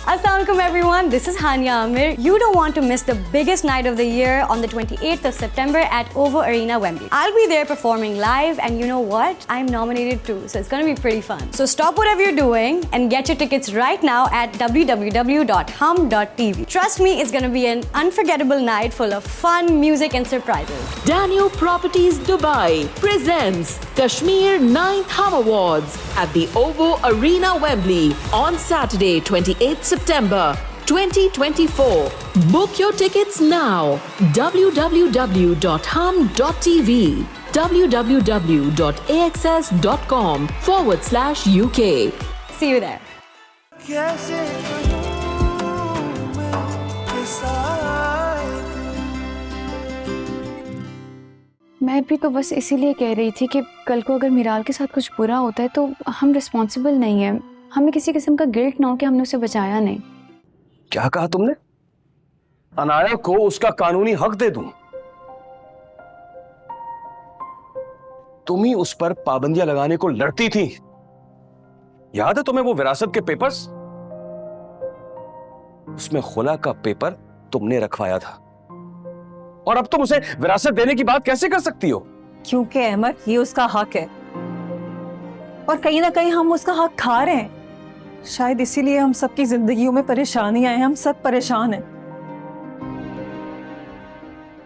Assalamualaikum everyone, this is Hania Amir. You don't want to miss the biggest night of the year on the 28th of September at OVO Arena, Wembley. I'll be there performing live and you know what? I'm nominated too, so it's gonna be pretty fun. So stop whatever you're doing and get your tickets right now at www.hum.tv. Trust me, it's gonna be an unforgettable night full of fun, music and surprises. Daniel Properties Dubai presents Kashmir 9th Hum Awards at the OVO Arena, Wembley on Saturday, 28th September 2024. Book your tickets now. www.hum.tv, www.axs.com/UK. See you there. मैं भी तो बस इसीलिए कह रही थी कि कल को अगर मिराल के साथ कुछ बुरा होता है तो हम रिस्पॉन्सिबल नहीं है। हमें किसी किस्म का गिल्ट ना हो कि हमने उसे बचाया नहीं। क्या कहा तुमने? अनाया को उसका कानूनी हक दे दूं? तुम ही उस पर पाबंदियां लगाने को लड़ती थी। याद है तुम्हें वो विरासत के पेपर्स? उसमें खुला का पेपर तुमने रखवाया था और अब तुम उसे विरासत देने की बात कैसे कर सकती हो? क्योंकि अहमद ये उसका हक है और कहीं ना कहीं हम उसका हक खा रहे हैं। शायद इसीलिए हम सबकी जिंदगियों में परेशानियां हैं। हम सब परेशान हैं।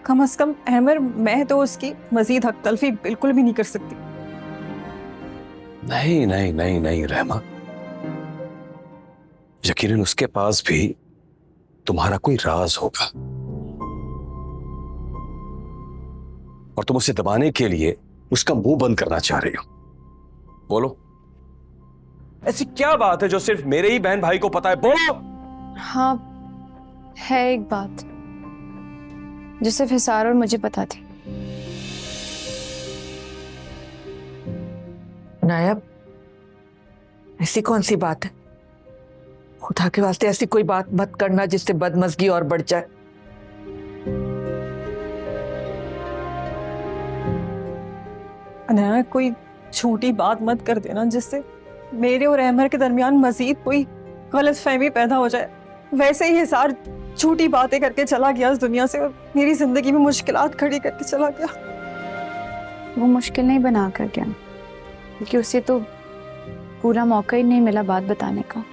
कम से कम अहमद, मैं तो उसकी मजीद हक तलफी बिल्कुल भी नहीं कर सकती। नहीं नहीं नहीं नहीं रहमा, यकीनन उसके पास भी तुम्हारा कोई राज होगा और तुम उसे दबाने के लिए उसका मुंह बंद करना चाह रही हो। बोलो, ऐसी क्या बात है जो सिर्फ मेरे ही बहन भाई को पता है? बोलो। हाँ, है एक बात जो सिर्फ हिसार और मुझे पता थी। नायब, ऐसी कौन सी बात है? खुदा के वास्ते ऐसी कोई बात मत करना जिससे बदमज़गी और बढ़ जाए। अनाया, कोई छोटी बात मत कर देना जिससे मेरे और अहमर के दरमियान मजीद कोई गलतफहमी पैदा हो जाए। वैसे ही हिसार छोटी बातें करके चला गया इस दुनिया से और मेरी जिंदगी में मुश्किलात खड़ी करके चला गया। वो मुश्किल नहीं बना कर गया क्योंकि उसे तो पूरा मौका ही नहीं मिला बात बताने का।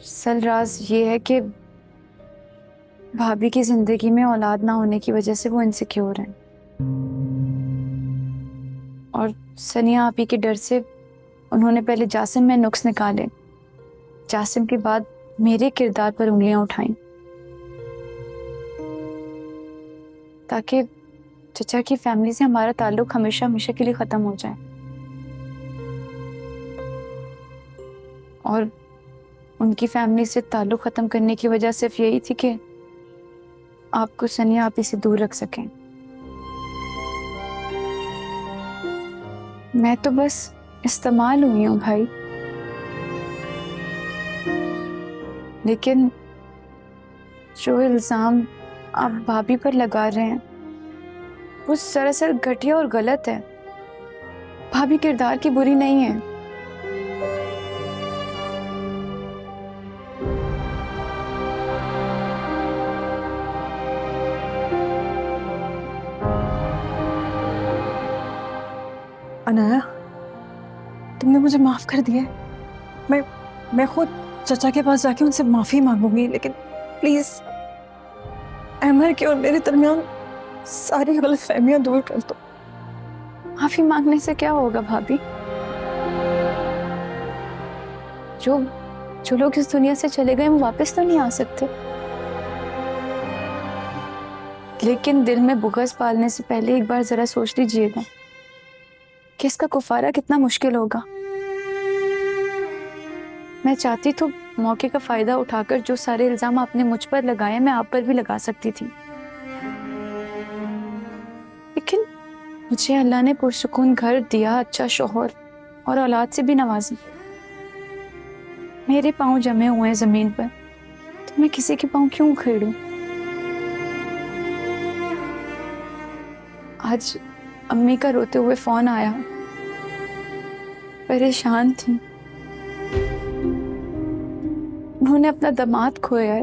असल राज ये है कि भाभी की जिंदगी में औलाद ना होने की वजह से वो इनसिक्योर हैं और सनिया आपी के डर से उन्होंने पहले जासिम में नुक्स निकाले, जासिम के बाद मेरे किरदार पर उंगलियां उठाईं ताकि चचा की फैमिली से हमारा ताल्लुक हमेशा हमेशा के लिए खत्म हो जाए। और उनकी फैमिली से ताल्लुक खत्म करने की वजह सिर्फ यही थी कि आपको सनिया आपी से दूर रख सकें। मैं तो बस इस्तेमाल हुई हूँ भाई, लेकिन जो इल्जाम आप भाभी पर लगा रहे हैं वो सरासर घटिया और गलत है। भाभी किरदार की बुरी नहीं है। अनाया, तुमने मुझे माफ कर दिया। मैं खुद चचा के पास जाके उनसे माफी मांगूंगी, लेकिन प्लीज अहमर के और मेरे दरमियान सारी गलतफहमियां दूर कर दो। माफी मांगने से क्या होगा भाभी? जो लोग इस दुनिया से चले गए वो वापस तो नहीं आ सकते, लेकिन दिल में बुग़्ज़ पालने से पहले एक बार जरा सोच लीजिएगा कि इसका कुफारा कितना मुश्किल होगा। मैं चाहती तो मौके का फायदा उठाकर जो सारे इल्जाम आपने मुझ पर लगाए मैं आप पर भी लगा सकती थी, लेकिन मुझे अल्लाह ने पुरसुकून घर दिया, अच्छा शौहर और औलाद से भी नवाजा। मेरे पाँव जमे हुए हैं जमीन पर, तो मैं किसी के पाँव क्यों उखेड़ूं? आज अम्मी का रोते हुए फोन आया, परेशान थी। उन्होंने अपना दामाद खोया है,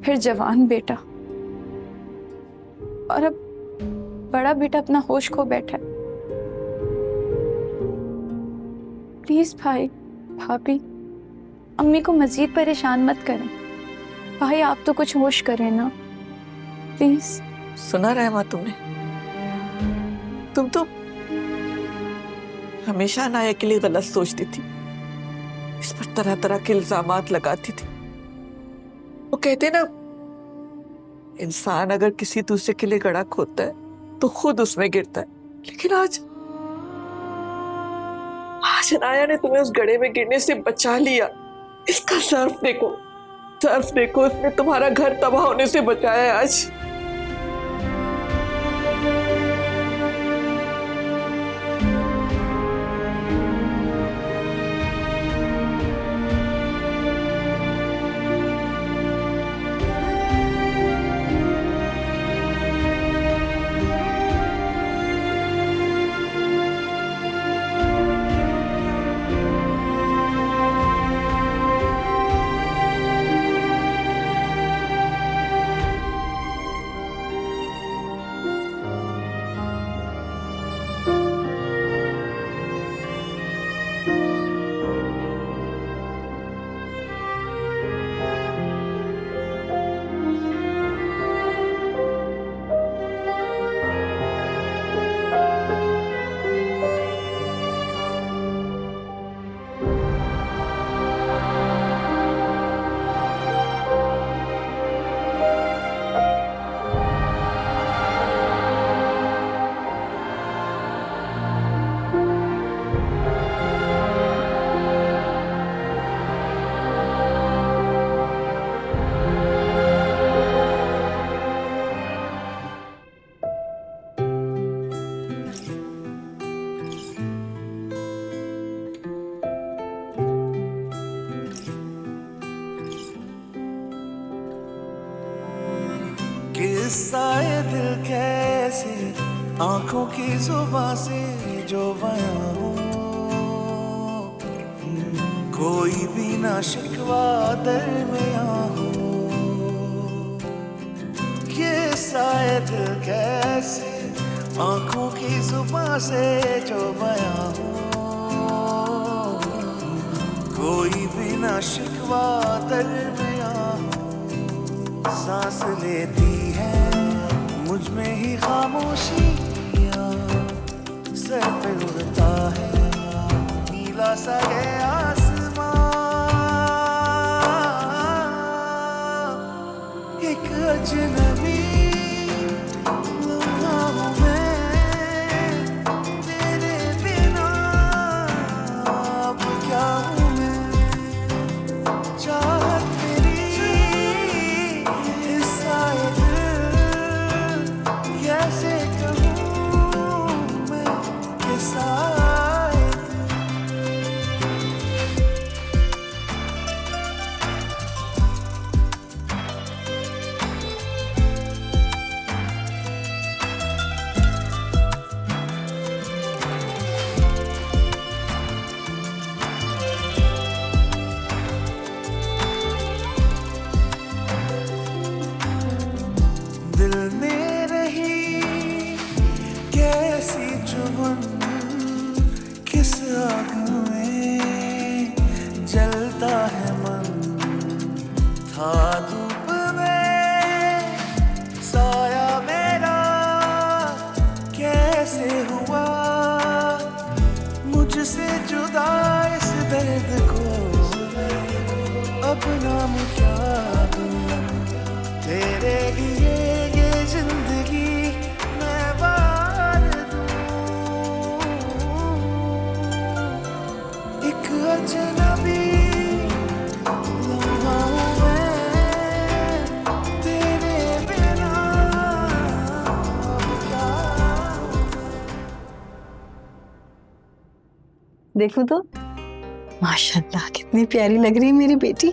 फिर जवान बेटा, और अब बड़ा बेटा अपना होश खो बैठा है। प्लीज भाई, भाभी, अम्मी को मजीद परेशान मत करें। भाई आप तो कुछ होश करें ना, प्लीज। सुना रहमा तुमने? तुम तो हमेशा अनाया के लिए गलत सोचती थी, इस पर तरह तरह के इल्जामात लगाती थी। वो कहते ना, इंसान अगर किसी दूसरे के लिए गड़ा खोदता है तो खुद उसमें गिरता है। लेकिन आज अनाया ने तुम्हें उस गड्ढे में गिरने से बचा लिया। इसका सर्फ देखो, सर्फ देखो, उसने तुम्हारा घर तबाह होने से बचाया है आज। किस्सा ये दिल कैसे आंखों की जुबां से जो बयां हो, कोई भी ना शिकवा दरमियां हो। किस्सा ये दिल कैसे आंखों की जुबां से जो बयां हो, कोई भी ना शिकवा दरमियां हो। सांस लेती है मुझ में ही खामोशियाँ, सर पे उड़ता है नीला सा ये आसमां। एक अजनबी लम्हा हूँ मैं तेरे बिना, अब क्या हूँ मैं, चाहत तेरी कैसे कहूँ मैं किस्सा। दिल में रही कैसी चुभन, किस आग में जलता है मन। था धूप में साया मेरा कैसे हुआ, मुझसे जुदा इस दर्द को अब नाम क्या दूं। तेरे लिए ये जिंदगी मैं वार दूं। एक अजनबी लम्हा हूँ मैं तेरे बिना। देखो तो, माशाल्लाह कितनी प्यारी लग रही है मेरी बेटी।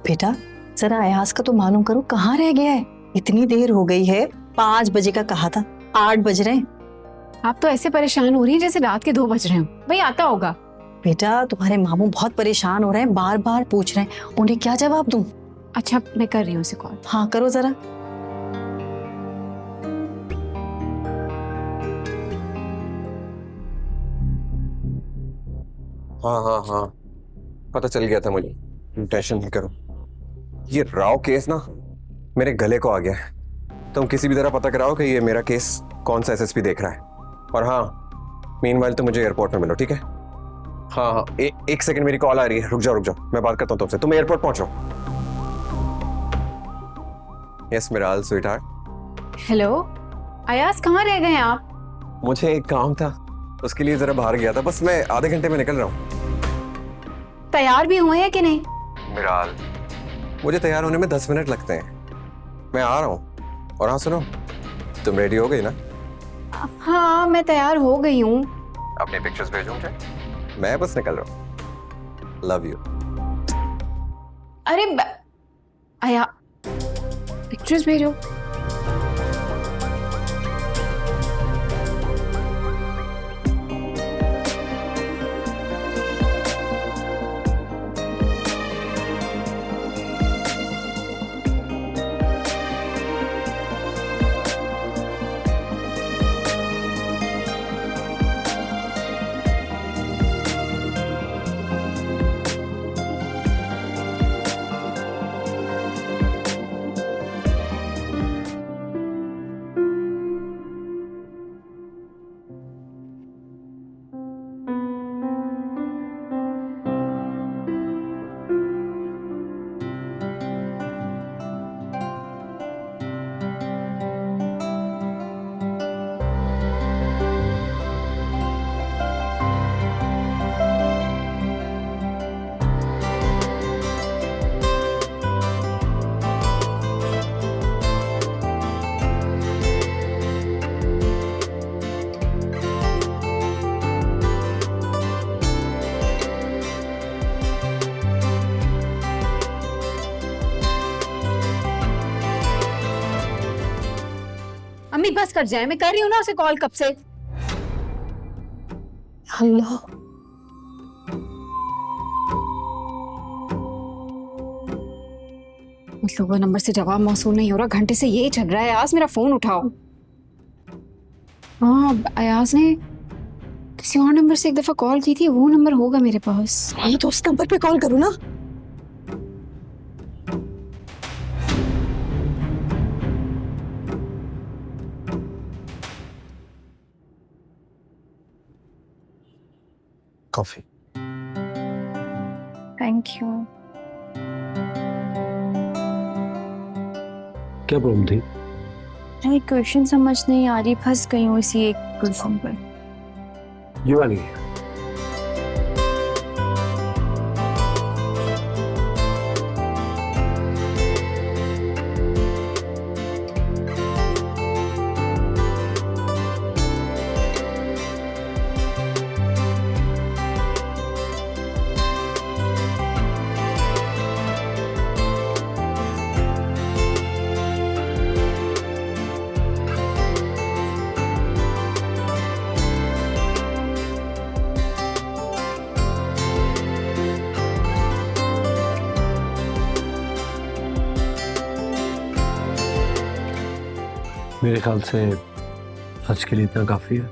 बेटा जरा अयाज का तो मालूम करो, कहाँ रह गया है? इतनी देर हो गई है, 5 बजे का कहा था, 8 बज रहे हैं। आप तो ऐसे परेशान हो रही हैं जैसे रात के 2 बज रहे हो। भाई आता होगा, बेटा तुम्हारे मामू बहुत परेशान हो रहे हैं, बार बार पूछ रहे हैं, उन्हें क्या जवाब दूं? अच्छा मैं कर रही हूँ उसे कॉल। हाँ करो जरा। हाँ हाँ हाँ, पता चल गया था मुझे, टेंशन नहीं करो। ये राव केस ना मेरे गले को आ गया है। तुम किसी भी तरह पता कराओ कि ये मेरा केस कौन सा एसएसपी देख रहा है। और हाँ, मीनवाइल तो मुझे एयरपोर्ट में मिलो, ठीक है? हाँ हाँ, एक सेकंड, मेरी कॉल आ रही है, रुक जाओ, मैं बात करता हूँ तुमसे। तुम एयरपोर्ट पहुंचो। Yes मिराल sweetheart. हेलो अयाज, कहाँ रह गए आप? मुझे एक काम था, उसके लिए जरा बाहर गया था, बस मैं आधे घंटे में निकल रहा हूँ। तैयार भी हुए हैं कि नहीं? मिराल, मुझे तैयार होने में 10 मिनट लगते हैं, मैं आ रहा हूँ। और हाँ सुनो, तुम रेडी हो गई ना? हाँ मैं तैयार हो गई हूँ। अपनी पिक्चर्स भेजो मुझे, मैं बस निकल रहा हूँ। Love you. अरे अया, पिक्चर्स भेजो। अम्मी बस कर जाए, मैं कर रही हूँ ना उसे कॉल कब से। अल्लाह, मतलब वो नंबर से जवाब मौसूल नहीं हो रहा, घंटे से यही चल रहा है। अयाज मेरा फोन उठाओ। हाँ अयाज ने किसी और नंबर से एक दफा कॉल की थी, वो नंबर होगा मेरे पास। हाँ तो उस नंबर पे कॉल करो ना। कॉफी। Thank you. क्या प्रॉब्लम थी? नहीं क्वेश्चन समझ नहीं आ रही, फंस गई हूँ इसी एक क्वेश्चन पर। ये वाली। मेरे ख्याल से आज के लिए इतना काफी है।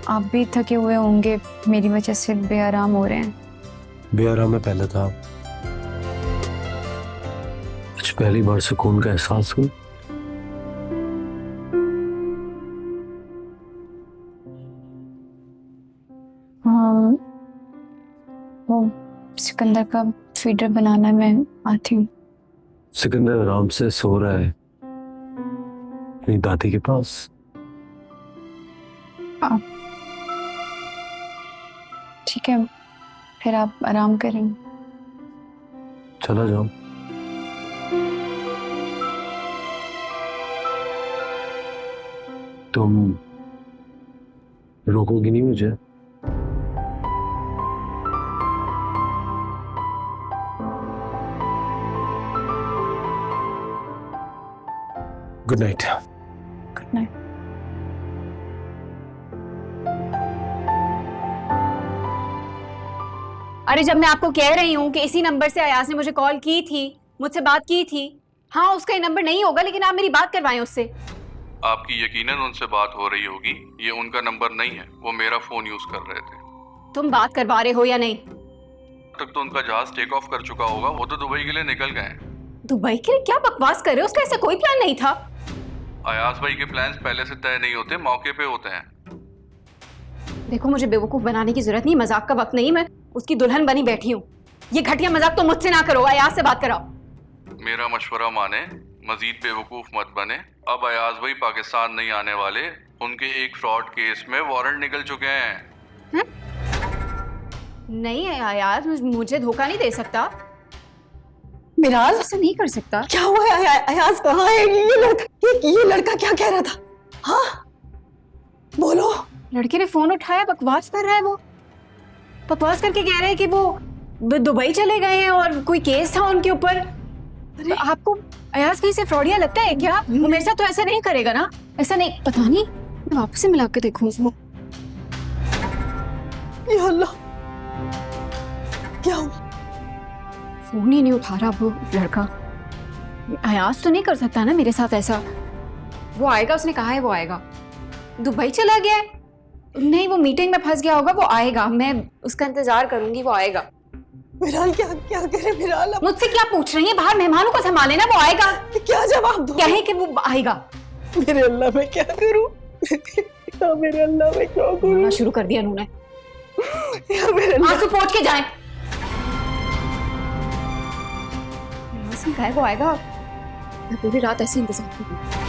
आप भी थके हुए होंगे, मेरी वजह से बेआराम हो रहे हैं। बेआराम में पहले था, आज पहली बार सुकून का एहसास हुआ। हाँ वो सिकंदर का फीडर बनाना मैं आती हूँ। सिकंदर आराम से सो रहा है अपनी दादी के पास। ठीक है, फिर आप आराम करें। चला जाओ। तुम रोकोगी नहीं मुझे? Good night. Good night. अरे जब मैं आपको कह रही हूँ कि इसी नंबर से अयाज ने मुझे कॉल की थी, मुझसे बात की थी। हाँ उसका ये नंबर नहीं होगा, लेकिन आप मेरी बात करवाएं उससे। आपकी यकीनन उनसे बात हो रही होगी, ये उनका नंबर नहीं है, वो मेरा फोन यूज कर रहे थे। तुम बात करवा रहे हो या नहीं? तक तो उनका जहाज टेक ऑफ कर चुका होगा, वो तो दुबई के लिए निकल गए हैं। दुबई के लिए? क्या बकवास कर रहे हो, उसका ऐसा कोई प्लान नहीं था। अयाज भाई के प्लान्स पहले से तय नहीं होते, मौके पे होते हैं। देखो मुझे बेवकूफ बनाने की जरूरत नहीं, मजाक का वक्त नहीं, मैं उसकी दुल्हन बनी बैठी हूँ। ये घटिया मजाक तो मुझसे ना करो, अयाज से बात कराओ। मेरा मशवरा माने, मजीद बेवकूफ मत बने। अब अयाज भाई पाकिस्तान नहीं आने वाले, उनके एक फ्रॉड केस में वारंट निकल चुके हैं। नहीं अयाज मुझे धोखा नहीं दे सकता, मिराज, ऐसा नहीं कर सकता। क्या हुआ है? अयाज कहाँ है? ये लड़का क्या कह रहा था? हाँ बोलो। लड़के ने फोन उठाया, बकवास कर रहा है। वो बकवास करके कह रहे हैं कि वो दुबई चले गए हैं और कोई केस था उनके ऊपर। तो आपको अयाज कहीं से फ्रॉडिया लगता है क्या? वो मेरे साथ तो ऐसा नहीं करेगा ना, ऐसा नहीं। पता नहीं, मैं वापस से मिला के देखूं उसको। या अल्लाह, क्या हुआ? फोन ही नहीं उठा रहा वो लड़का। अयाज तो नहीं कर सकता ना मेरे साथ ऐसा। वो आएगा, उसने कहा है वो आएगा। दुबई चला गया है? नहीं, वो मीटिंग में फंस गया होगा, वो आएगा। मैं उसका इंतजार करूंगी, वो आएगा। मिराल क्या करे मिराल? मुझसे क्या पूछ रही है? बाहर मेहमानों को संभाले ना, वो आएगा। क्या जवाब दूं? कहे कि वो आएगा। मेरे अल्लाह, मैं क्या करूं? या मेरे अल्लाह, मैं क्या करूं? शुरू कर दिया उन्होंने। या मेरे अल्लाह, आंसू पोंछ के जाएं। उसने कहा है वो आएगा, मैं पूरी रात ऐसे इंतजार करूंगी।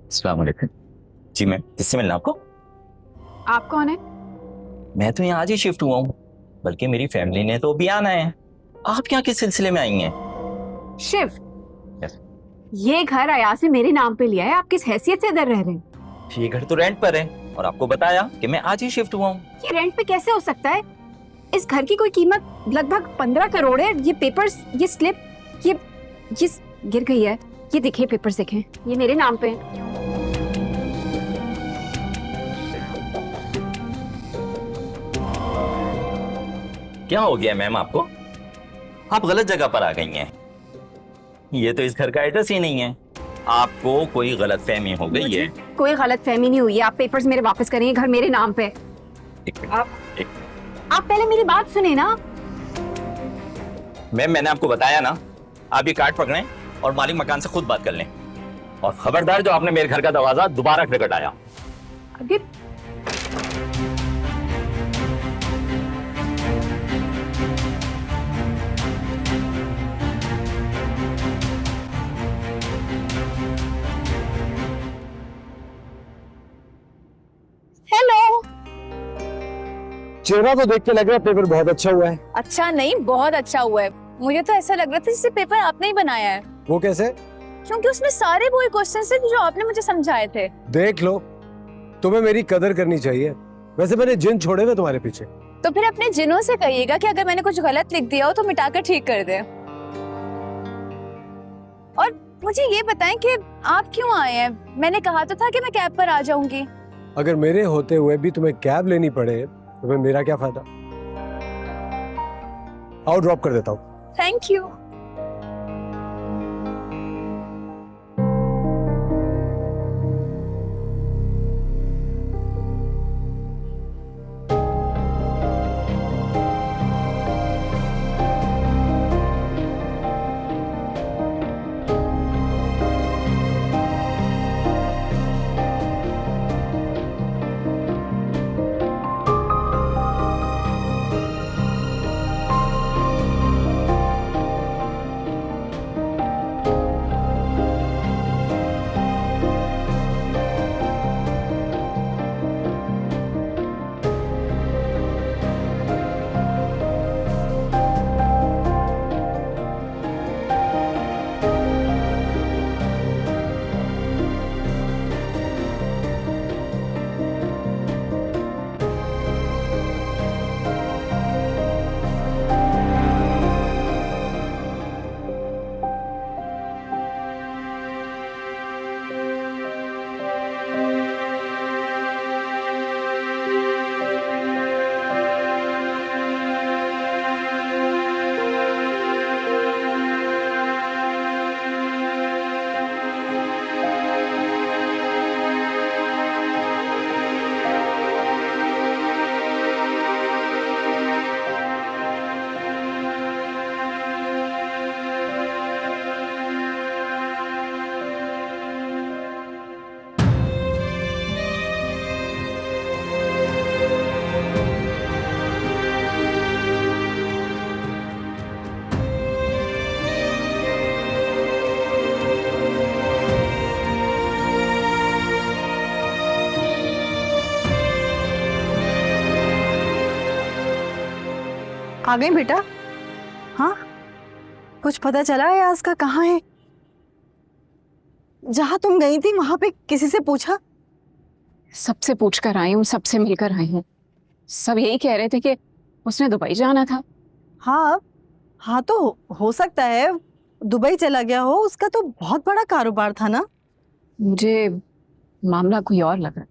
अस्सलाम वालेकुम। जी मैम, किससे मिलना आपको? आप कौन है? मैं तो यहाँ आज ही शिफ्ट हुआ हूँ, बल्कि मेरी फैमिली ने तो अभी आना है। आप यहाँ किस सिलसिले में आई हैं? शिफ्ट? Yes. ये घर अयाज ने मेरे नाम पे लिया है, आप किस हैसियत से इधर रह रहे हैं? ये घर तो रेंट पर है और आपको बताया कि मैं आज ही शिफ्ट हुआ हूँ। ये रेंट पे कैसे हो सकता है? इस घर की कोई कीमत लगभग 15 करोड़ है। ये पेपर्स, ये स्लिप, ये गिर गई है। ये देखिए पेपर्स, देखें, ये मेरे नाम पे है। क्या हो गया मैम आपको? आप गलत जगह पर आ गई हैं। ये तो इस घर का एड्रेस ही नहीं है। आपको कोई गलतफहमी हो गई है। कोई गलतफहमी नहीं हुई है। आप पेपर्स मेरे वापस करें, घर मेरे नाम पे। एक मिनट, आप पहले मेरी बात सुने ना। मैम मैंने आपको बताया ना, आप ये कार्ड पकड़ें और मालिक मकान से खुद बात कर लें। और खबरदार जो आपने मेरे घर का दरवाजा दोबारा खटखटाया। अभी चेहरा तो देख के लग रहा है पेपर बहुत अच्छा हुआ है। अच्छा नहीं, बहुत अच्छा हुआ है। मुझे तो ऐसा लग रहा था जैसे पेपर आपने ही बनाया है। वो कैसे? क्योंकि उसमें सारे वही क्वेश्चंस थे जो आपने मुझे समझाए थे। देख लो, तुम्हें मेरी कदर करनी चाहिए। वैसे मैंने जिन छोड़े हुए तुम्हारे पीछे। तो फिर अपने जिनों से कहिएगा कि अगर मैंने कुछ गलत लिख दिया हो तो मिटाकर ठीक कर दे। और मुझे ये बताएं कि आप क्यों आए हैं? मैंने कहा तो था कि मैं कैब पर आ जाऊंगी। अगर मेरे होते हुए भी तुम्हें कैब लेनी पड़े तो फिर मेरा क्या फायदा? आओ ड्रॉप कर देता हूँ। Thank you. आ गई बेटा? हाँ, कुछ पता चला है आज का कहाँ है? जहाँ तुम गई थी वहां पे किसी से पूछा? सबसे पूछ कर आई हूँ, सबसे मिलकर आई हूँ। सब यही कह रहे थे कि उसने दुबई जाना था। हाँ हाँ, तो हो सकता है दुबई चला गया हो, उसका तो बहुत बड़ा कारोबार था ना। मुझे मामला कोई और लगा।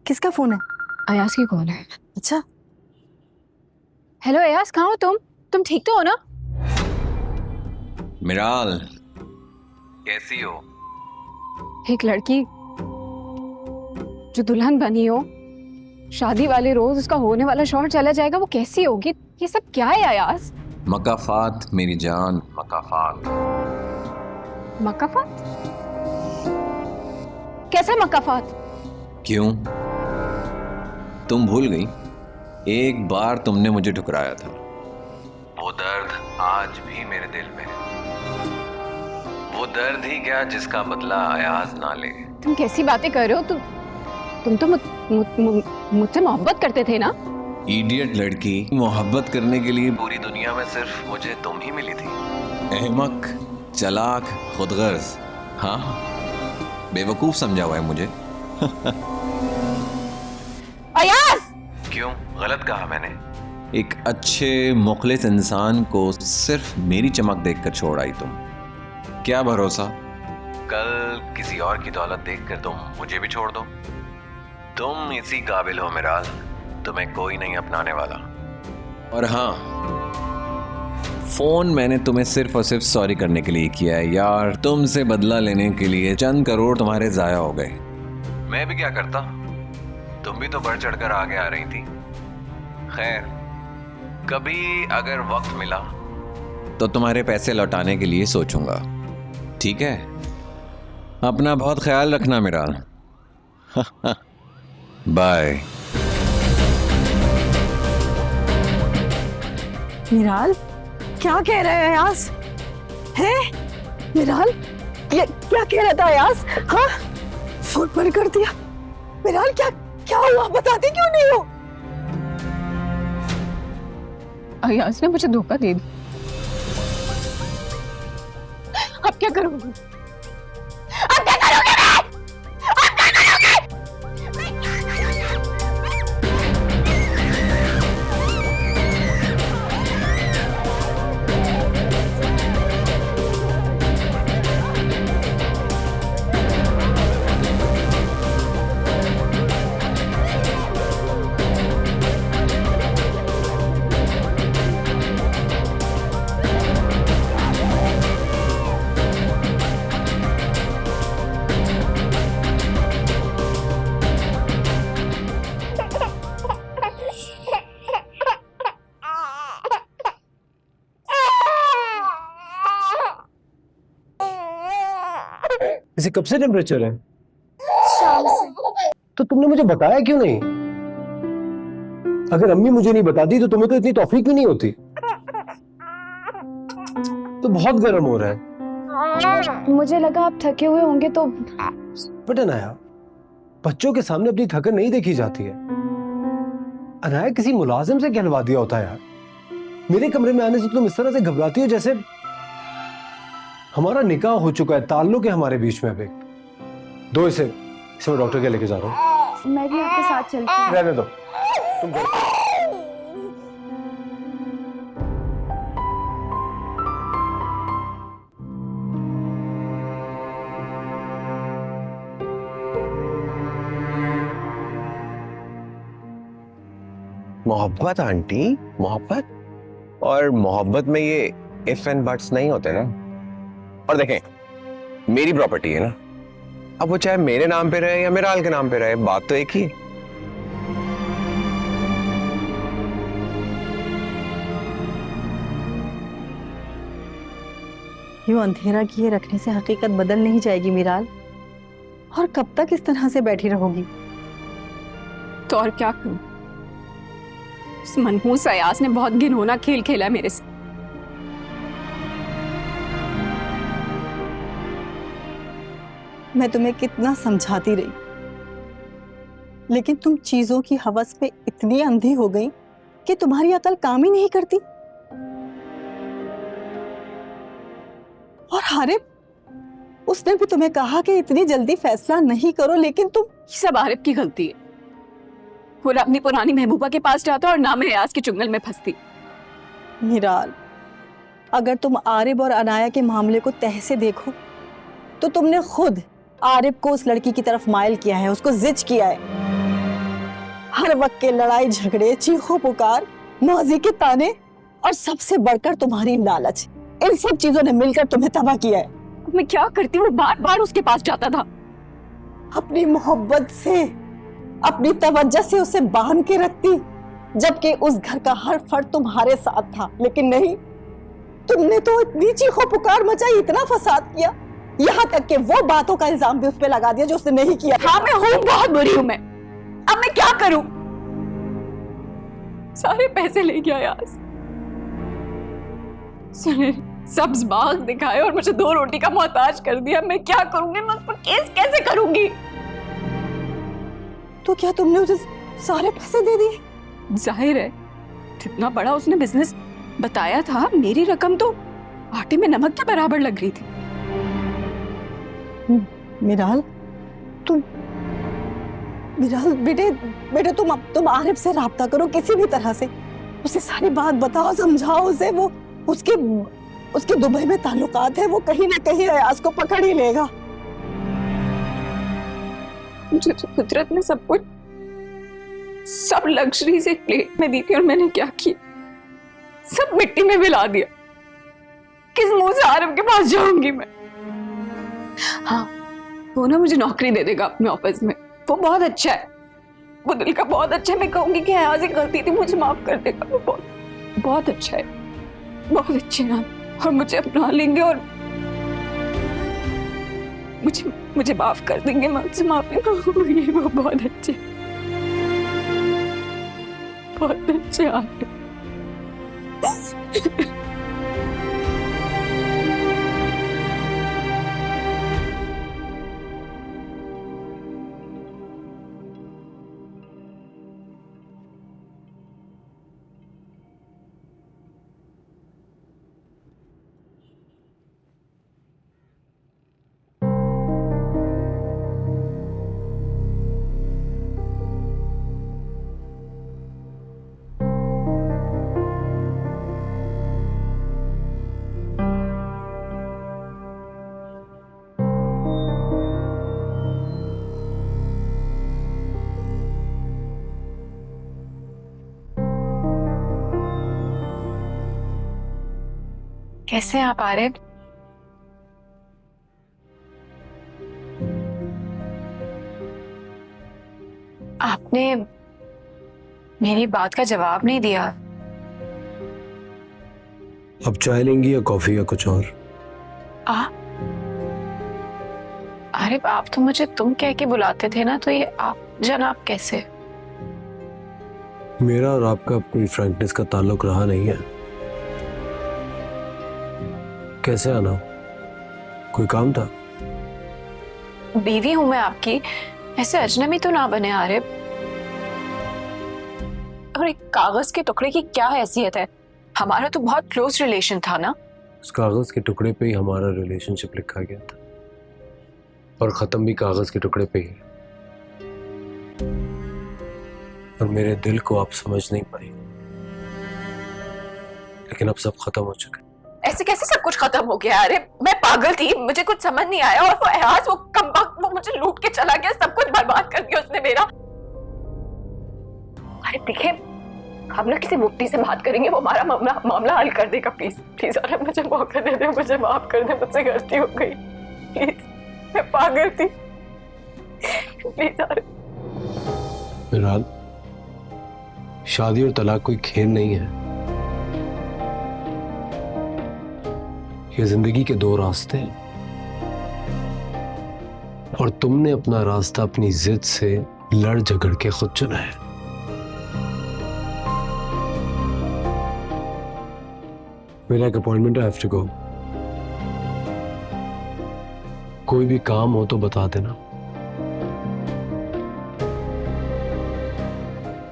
किसका फोन है? अयास की कॉल है। अच्छा, हेलो अयास, कहाँ हो तुम? तुम ठीक तो हो ना? मिराल, कैसी हो? एक लड़की जो दुल्हन बनी हो, शादी वाले रोज उसका होने वाला शौहर चला जाएगा, वो कैसी होगी? ये सब क्या है अयास? मकाफात मेरी जान, मकाफात। मकाफात? कैसा मकाफात? क्यों, तुम भूल गई? एक बार तुमने मुझे ठुकराया था। वो दर्द आज भी मेरे दिल में है। वो दर्द ही क्या जिसका बदला अयाज ना ले। तुम कैसी बातें कर रहे हो? तुम तो मुझसे मोहब्बत करते थे ना? इडियट लड़की, मोहब्बत करने के लिए पूरी दुनिया में सिर्फ मुझे तुम ही मिली थी। अहमक, चालाक, खुदगर्ज। हाँ, बेवकूफ समझा हुआ है मुझे। अयास! क्यों, गलत कहा मैंने? एक अच्छे मुखलिस इंसान को सिर्फ मेरी चमक देखकर छोड़ आई तुम। क्या भरोसा कल किसी और की दौलत देखकर तुम मुझे भी छोड़ दो। तुम इसी काबिल हो मिराल, तुम्हें कोई नहीं अपनाने वाला। और हाँ, फोन मैंने तुम्हें सिर्फ और सिर्फ सॉरी करने के लिए किया है यार। तुमसे बदला लेने के लिए चंद करोड़ तुम्हारे जाया हो गए। मैं भी क्या करता, तुम भी तो बढ़ चढ़कर आगे आ रही थी। खैर, कभी अगर वक्त मिला तो तुम्हारे पैसे लौटाने के लिए सोचूंगा, ठीक है? अपना बहुत ख्याल रखना मिराल। बाय। मिराल, क्या कह रहे हैं अयास? है मिराल, ये क्या कह रहा था अयास? हाँ, फोन बंद कर दिया। मिराल, क्या हुआ? बताती क्यों नहीं हो? अयास ने मुझे धोखा दे दिया। अब क्या करूंगी? अब क्या करोगे? अब क्या करोगे? इसे कब से टेम्परेचर है? तो तुमने मुझे बताया क्यों नहीं? अगर अम्मी मुझे नहीं बताती तो तुम्हें तो इतनी तौफीक भी नहीं होती। तो बहुत गर्म हो रहा है। मुझे लगा आप थके हुए होंगे तो। बट अनाया, बच्चों के सामने अपनी थकन नहीं देखी जाती है। अनाया, किसी मुलाजिम से कहलवा दिया होता है यार। मेरे कमरे में आने से तुम इस तरह से घबराती हो जैसे हमारा निकाह हो चुका है, ताल्लुक है हमारे बीच में। अभी दो इसे मैं डॉक्टर के लेके जा रहा हूँ। मैं भी आपके साथ चलती हूँ। रहने दो तुम। मोहब्बत आंटी, मोहब्बत। और मोहब्बत में ये इफ एंड बट्स नहीं होते ना। और देखें, मेरी प्रॉपर्टी है ना, अब वो चाहे मेरे नाम पे रहे या मिराल के नाम पे रहे, बात तो एक ही है। यूं अंधेरा किए रखने से हकीकत बदल नहीं जाएगी मिराल। और कब तक इस तरह से बैठी रहोगी? तो और क्या करूं? उस मनहूस अयास ने बहुत घिनौना खेल खेला मेरे से। मैं तुम्हें कितना समझाती रही, लेकिन तुम चीजों की हवस में इतनी अंधी हो गई कि तुम्हारी अकल काम ही नहीं करती। और हारिब, उसने भी तुम्हें कहा कि इतनी जल्दी फैसला नहीं करो, लेकिन तुम। ये सब आरिफ की गलती है। वो ना अपनी पुरानी महबूबा के पास जाता और ना मैं अयाज के चुंगल में फंसती। मिराल, अगर तुम आरिब और अनाया के मामले को तह से देखो तो तुमने खुद आरिब को उस लड़की की तरफ माइल किया है, उसको जिद किया है। हर वक्त के लड़ाई झगड़े, चीखो पुकार, मौजी के ताने और सबसे बढ़कर तुम्हारी लालच, इन सब चीजों ने मिलकर तुम्हें तबाह किया है। मैं क्या करती, वो बार बार उसके पास जाता था। अपनी मोहब्बत से, अपनी तवज्जो से उसे बांध के रखती, जबकि उस घर का हर फर्द तुम्हारे साथ था। लेकिन नहीं, तुमने तो इतनी चीखो पुकार मचाई, इतना फसाद किया, यहाँ तक कि वो बातों का इल्जाम भी उस पे लगा दिया जो उसने नहीं किया। हाँ, मैं हूँ बहुत बुरी हूँ मैं। अब मैं क्या करूं? सारे पैसे ले गया यार, सब्ज बाग दिखाए और मुझे 2 रोटी का मोहताज कर दिया। मैं क्या करूंगी? मैं उस पर केस कैसे करूंगी? तो क्या तुमने उसे सारे पैसे दे दिए? जाहिर है, जितना बड़ा उसने बिजनेस बताया था, मेरी रकम तो आटे में नमक के बराबर लग रही थी। मिराल, बेटे तुम आरिफ से राब्ता करो किसी भी तरह से, उसे सारी बात बताओ, समझाओ उसे। वो उसके दुबई में ताल्लुकात है, वो कहीं ना कहीं अयाज को पकड़ ही लेगा। मुझे तो कुदरत ने सब कुछ, सब लग्जरी से प्लेट में दी थी और मैंने क्या किया? सब मिट्टी में मिला दिया। किस मुंह से आरिफ के पास जाऊंगी मैं? हाँ, वो ना मुझे नौकरी दे देगा अपने ऑफिस में। वो बहुत अच्छा है, वो दिल का बहुत अच्छा है। मैं कहूंगी कि अयाज की गलती थी, मुझे माफ कर देगा। वो बहुत अच्छा है, बहुत अच्छे हैं और मुझे अपना लेंगे और मुझे माफ कर देंगे। मैं उनसे माफी मांगूंगी। वो बहुत अच्छे हैं। कैसे आप आरिफ? आपने मेरी बात का जवाब नहीं दिया। अब चाय लेंगी या कॉफी या कुछ और? आरिफ, आप तो मुझे तुम कह के बुलाते थे ना, तो ये आप जनाब कैसे? मेरा और आपका कोई फ्रैंकनेस का ताल्लुक रहा नहीं है। कैसे आना? कोई काम था? बीवी हूं मैं आपकी, ऐसे अजनबी तो ना बने आरिफ। और एक कागज के टुकड़े की क्या हैसियत है? हमारा तो बहुत क्लोज रिलेशन था ना। उस कागज के टुकड़े पे ही हमारा रिलेशनशिप लिखा गया था और खत्म भी कागज के टुकड़े पे ही। और मेरे दिल को आप समझ नहीं पाई, लेकिन अब सब खत्म हो चुका है। ऐसे कैसे सब कुछ खत्म हो गया? अरे मैं पागल थी, मुझे कुछ समझ नहीं आया। और वो एहसास, वो कमबख्त, वो मुझे लूट के चला गया, सब कुछ बर्बाद कर दिया उसने मेरा। अरे देखिए, हम ना किसी मुफ्ती से बात करेंगे, वो हमारा मामला हल कर देगा। प्लीज प्लीज अरे मुझे मौका दे दे, मुझे माफ कर दे, मुझसे गलती हो गई। प्लीज, मैं पागल थी। प्लीज अरे। फिलहाल शादी और तलाक कोई खेल नहीं है। ये जिंदगी के 2 रास्ते हैं और तुमने अपना रास्ता अपनी जिद से लड़ झगड़ के खुद चुना है। मेरा एक अपॉइंटमेंट है, I have to go। कोई भी काम हो तो बता देना।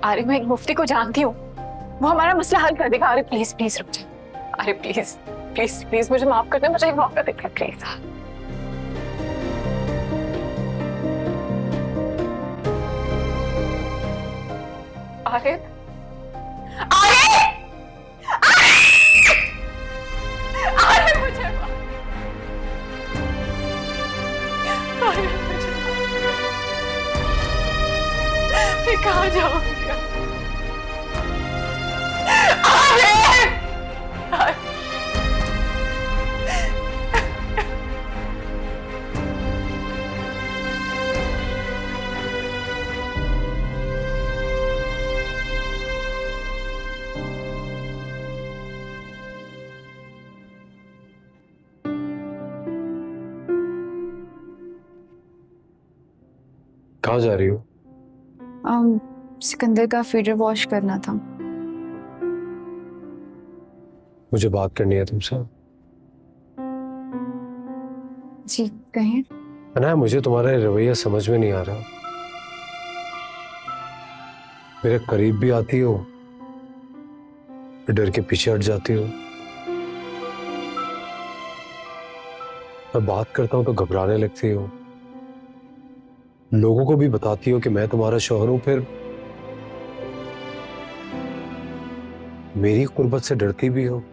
अरे मैं एक मुफ्ती को जानती हूँ, वो हमारा मसला हल कर देगा। अरे प्लीज प्लीज रुक जाए। अरे प्लीज प्लीज प्लीज मुझे माफ कर दे, मुझे एक मौका दे प्लीज। अरे अरे अरे मुझे मैं कहाँ जाऊंगी? कहाँ जा रही हो? सिकंदर का फीडर वॉश करना था। मुझे बात करनी है तुमसे। जी कहें। अनाया, मुझे तुम्हारा रवैया समझ में नहीं आ रहा। मेरे करीब भी आती हो, डर के पीछे हट जाती हो। मैं बात करता हूं तो घबराने लगती हो। लोगों को भी बताती हो कि मैं तुम्हारा शौहर हूं, फिर मेरी कुर्बत से डरती भी हो।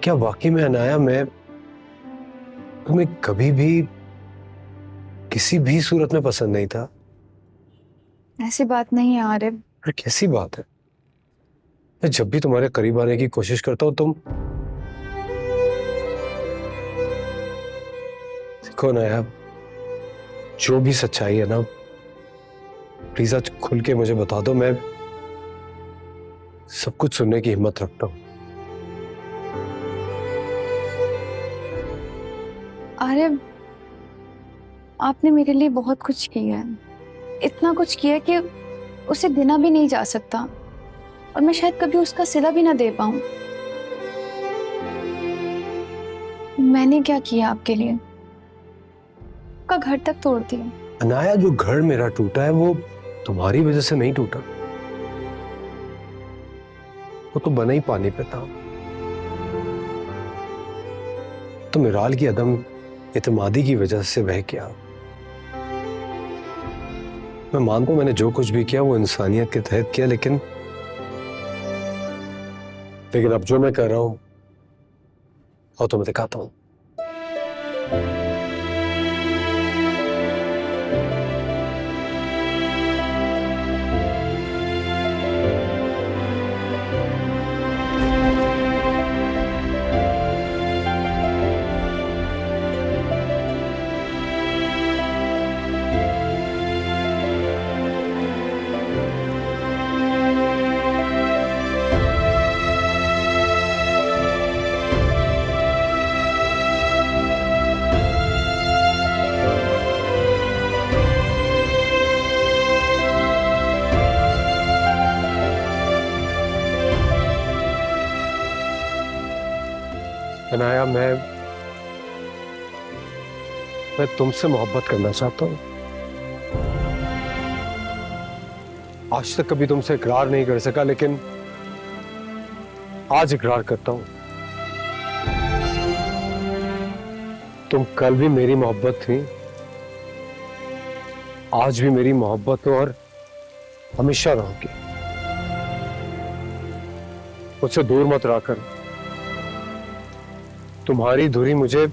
क्या वाकई में अनाया मैं तुम्हें कभी भी किसी भी सूरत में पसंद नहीं था? ऐसी बात नहीं है आरिफ। अरे कैसी बात है? मैं जब भी तुम्हारे करीब आने की कोशिश करता हूं तुम देखो ना यार, जो भी सच्चाई है ना, प्लीज आज खुल के मुझे बता दो। मैं सब कुछ सुनने की हिम्मत रखता हूं। आरिफ, आपने मेरे लिए बहुत कुछ किया है, इतना कुछ किया कि उसे गिना भी नहीं जा सकता, और मैं शायद कभी उसका सिला भी ना दे पाऊं। मैंने क्या किया आपके लिए? का घर तक तोड़ दिया। अनाया, जो घर मेरा टूटा है वो तुम्हारी वजह से नहीं टूटा, वो तो बना ही पानी पे था। तो मिराल की अदम इत्मीदी की वजह से वह क्या। मैं मानता हूं मैंने जो कुछ भी किया वो इंसानियत के तहत किया, लेकिन अब जो मैं कर रहा हूं और तो मैं दिखाता हूं। अनाया, मैं तुमसे मोहब्बत करना चाहता हूं। आज तक कभी तुमसे इकरार नहीं कर सका, लेकिन आज इकरार करता हूं। तुम कल भी मेरी मोहब्बत थी, आज भी मेरी मोहब्बत हो और हमेशा रहोगी। मुझसे दूर मत रहा कर। तुम्हारी दूरी मुझे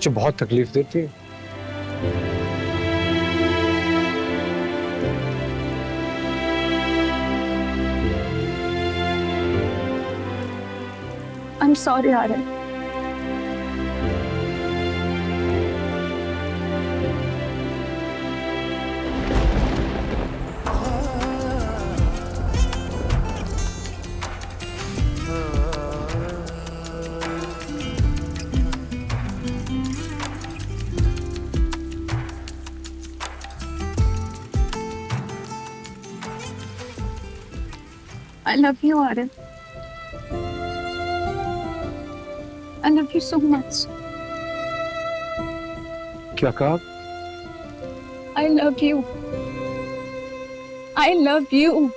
बहुत तकलीफ देती है। I'm sorry Arif. I love you Arif. I love you so much. क्या कहा? I love you. I love you.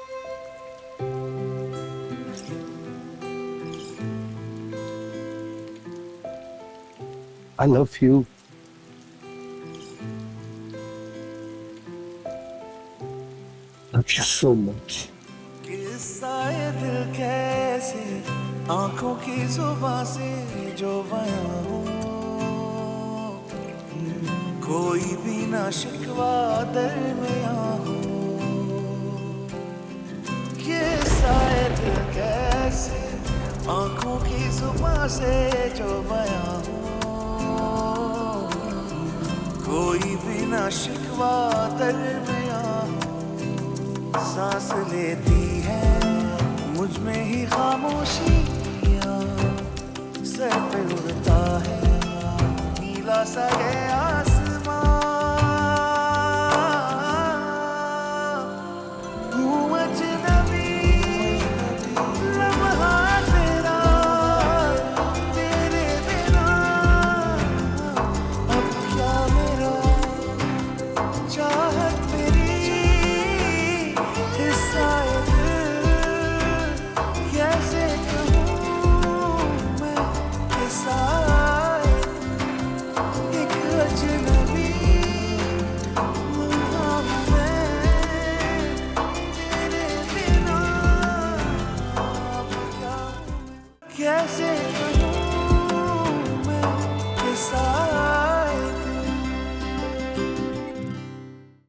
I love you. Love you so much. किस्सा ये दिल कैसे आंखों की जुबां से जो बयां हो, कोई भी ना शिकवा दरमियां हो। किस्सा ये दिल कैसे आंखों की जुबां से जो बयां हो, कोई भी ना शिकवा दरमियां हो। सांस लेती है मुझ में ही खामोशियाँ, सर पे उड़ता है नीला सा गया